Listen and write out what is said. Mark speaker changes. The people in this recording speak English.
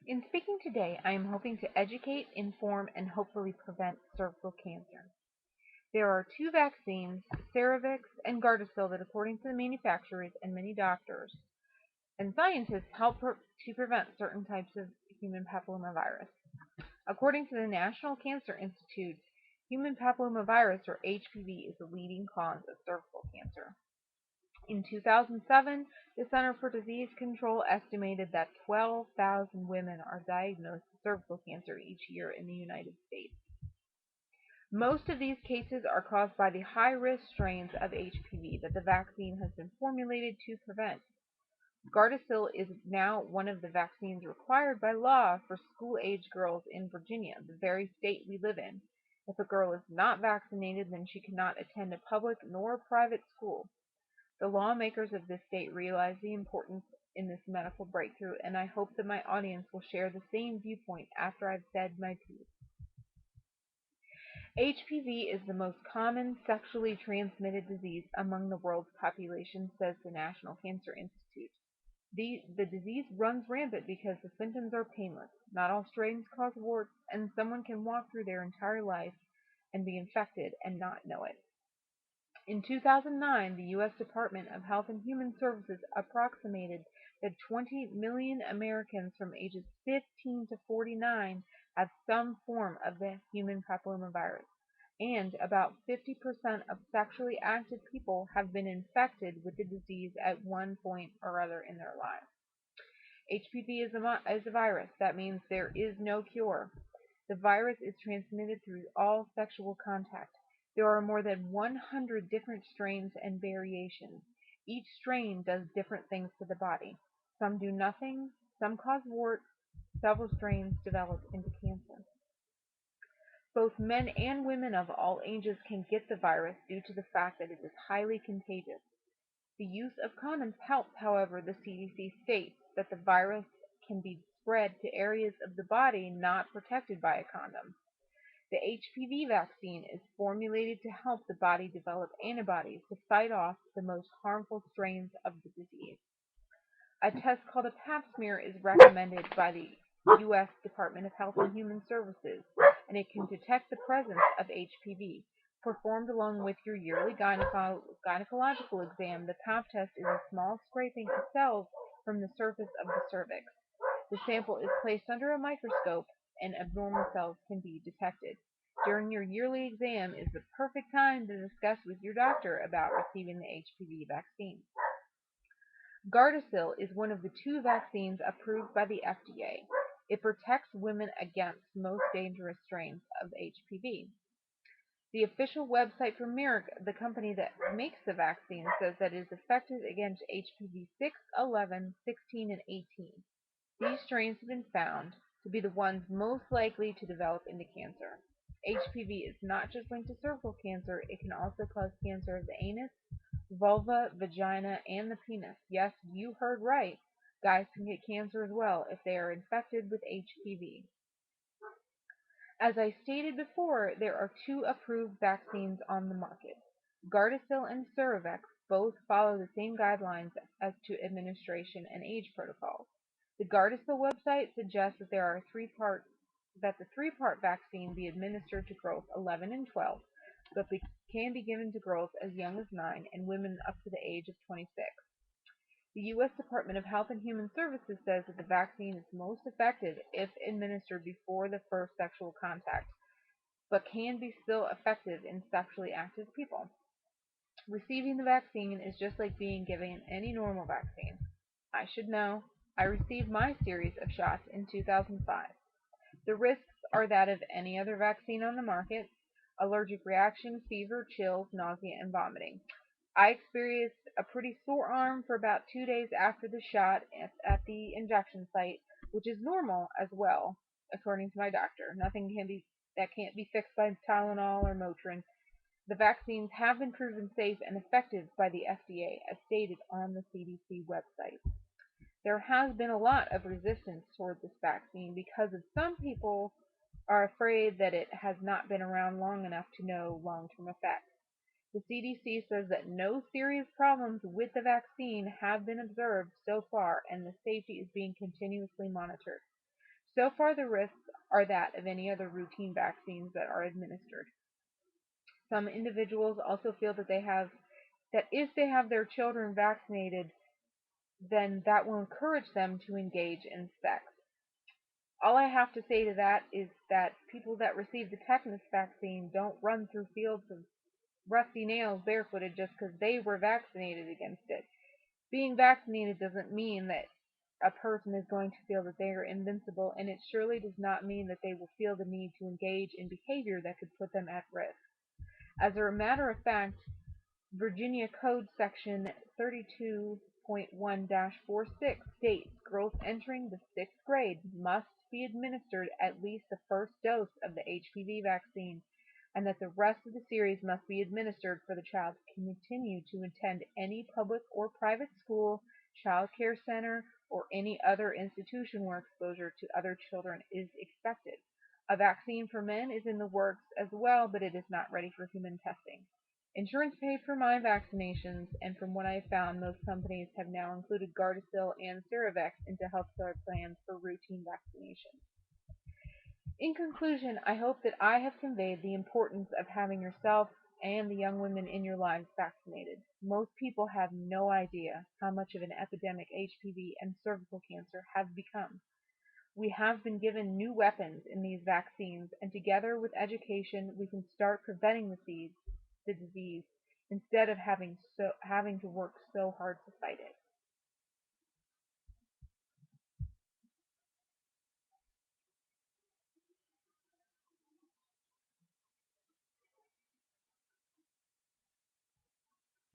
Speaker 1: In speaking today, I am hoping to educate, inform, and hopefully prevent cervical cancer. There are two vaccines, Cervarix and Gardasil, that according to the manufacturers and many doctors and scientists help to prevent certain types of human papillomavirus. According to the National Cancer Institute, human papillomavirus, or HPV, is the leading cause of cervical cancer. In 2007, the Center for Disease Control estimated that 12,000 women are diagnosed with cervical cancer each year in the United States. Most of these cases are caused by the high-risk strains of HPV that the vaccine has been formulated to prevent. Gardasil is now one of the vaccines required by law for school-age girls in Virginia, the very state we live in. If a girl is not vaccinated, then she cannot attend a public nor private school. The lawmakers of this state realize the importance in this medical breakthrough, and I hope that my audience will share the same viewpoint after I've said my piece. HPV is the most common sexually transmitted disease among the world's population, says the National Cancer Institute. The disease runs rampant because the symptoms are painless. Not all strains cause warts, and someone can walk through their entire life and be infected and not know it. In 2009, the U.S. Department of Health and Human Services approximated that 20 million Americans from ages 15 to 49 have some form of the human papillomavirus, and about 50% of sexually active people have been infected with the disease at one point or other in their lives. HPV is a virus. That means there is no cure. The virus is transmitted through all sexual contact. There are more than 100 different strains and variations. Each strain does different things to the body. Some do nothing, some cause warts, several strains develop into cancer. Both men and women of all ages can get the virus due to the fact that it is highly contagious. The use of condoms helps, however, the CDC states that the virus can be spread to areas of the body not protected by a condom. The HPV vaccine is formulated to help the body develop antibodies to fight off the most harmful strains of the disease. A test called a pap smear is recommended by the U.S. Department of Health and Human Services, and it can detect the presence of HPV. Performed along with your yearly gynecological exam, the pap test is a small scraping of cells from the surface of the cervix. The sample is placed under a microscope, and abnormal cells can be detected. During your yearly exam is the perfect time to discuss with your doctor about receiving the HPV vaccine. Gardasil is one of the two vaccines approved by the FDA. It protects women against most dangerous strains of HPV. The official website for Merck, the company that makes the vaccine, says that it is effective against HPV 6, 11, 16, and 18. These strains have been found to be the ones most likely to develop into cancer. HPV is not just linked to cervical cancer, it can also cause cancer of the anus, vulva, vagina, and the penis. Yes, you heard right. Guys can get cancer as well if they are infected with HPV. As I stated before, there are two approved vaccines on the market. Gardasil and Cervarix both follow the same guidelines as to administration and age protocols. The Gardasil website suggests that the three-part vaccine be administered to girls 11 and 12, but can be given to girls as young as 9 and women up to the age of 26. The U.S. Department of Health and Human Services says that the vaccine is most effective if administered before the first sexual contact, but can be still effective in sexually active people. Receiving the vaccine is just like being given any normal vaccine. I should know. I received my series of shots in 2005. The risks are that of any other vaccine on the market: allergic reaction, fever, chills, nausea, and vomiting. I experienced a pretty sore arm for about 2 days after the shot at the injection site, which is normal as well, according to my doctor. Nothing can't be fixed by Tylenol or Motrin. The vaccines have been proven safe and effective by the FDA, as stated on the CDC website. There has been a lot of resistance toward this vaccine because of some people are afraid that it has not been around long enough to know long-term effects. The CDC says that no serious problems with the vaccine have been observed so far, and the safety is being continuously monitored. So far, the risks are that of any other routine vaccines that are administered. Some individuals also feel that if they have their children vaccinated, then that will encourage them to engage in sex. All I have to say to that is that people that receive the tetanus vaccine don't run through fields of rusty nails barefooted just because they were vaccinated against it. Being vaccinated doesn't mean that a person is going to feel that they are invincible, and it surely does not mean that they will feel the need to engage in behavior that could put them at risk. As a matter of fact, Virginia Code Section 32.1-46 states girls entering the sixth grade must be administered at least the first dose of the HPV vaccine, and that the rest of the series must be administered for the child to continue to attend any public or private school, child care center, or any other institution where exposure to other children is expected. A vaccine for men is in the works as well, but it is not ready for human testing. Insurance paid for my vaccinations, and from what I have found, most companies have now included Gardasil and Cervarix into healthcare plans for routine vaccination. In conclusion, I hope that I have conveyed the importance of having yourself and the young women in your lives vaccinated. Most people have no idea how much of an epidemic HPV and cervical cancer have become. We have been given new weapons in these vaccines, and together with education, we can start preventing the disease instead of having to work so hard to fight it.